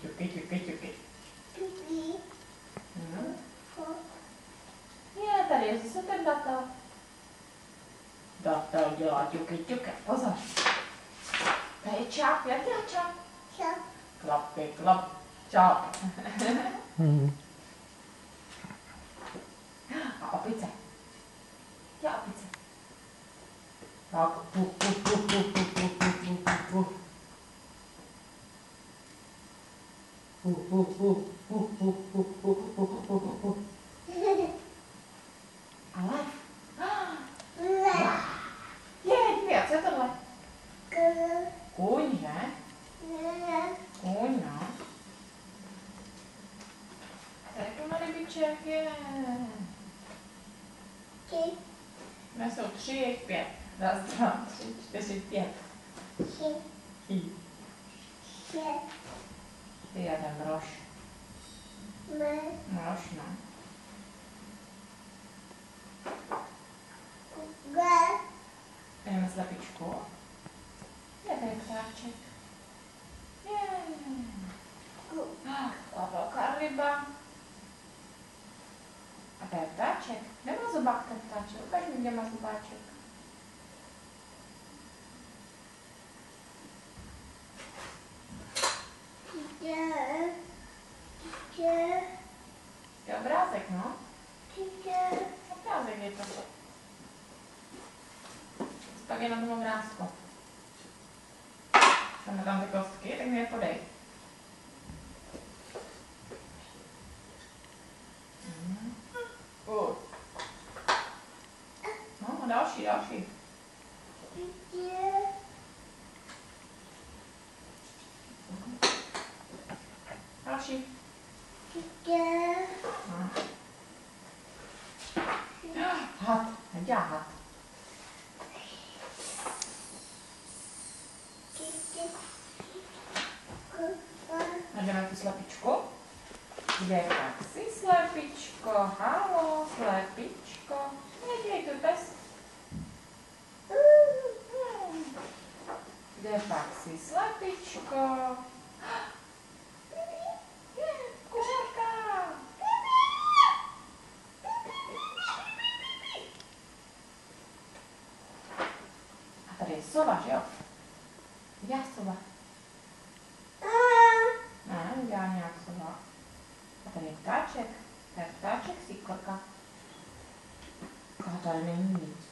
ťuky. Je, tady je zase ten datel. Datel dělá ťuky. Pozor. To je čáp, jak dělá čáp? Klap, čáp. A opice. Já opice. Tak, pu. A lev. Je, co je tohle? Kůň, že? Kůň, no. Tady plno rybiček je. Dnes jsou 3, je 5. 1, 2, 3, 4, 5. Ty a ten brož. Brož, no. Jdeme slepičku. Je tady ptáček. A velká ryba. A to je ptáček. Kde má zubák ten ptáček? Ukaž mi, kde má zubáček. Je obrázek, no? Obrázek je to. Pak je na tom obrázku. Máme tam ty kostky, tak mi je podej. No, další. Další. Had, nedělá had. Najdeme tu slepičku. Kde je taxi, slepičko? Halo, slepičko. Neděj tu pes. Kde je taxi, slepičko? Kuřátka. A tady je sova, že jo? Já sova. Ne, udělá nějak sova. A tady je ptáček. To je ptáček, síkorka. A tady není nic.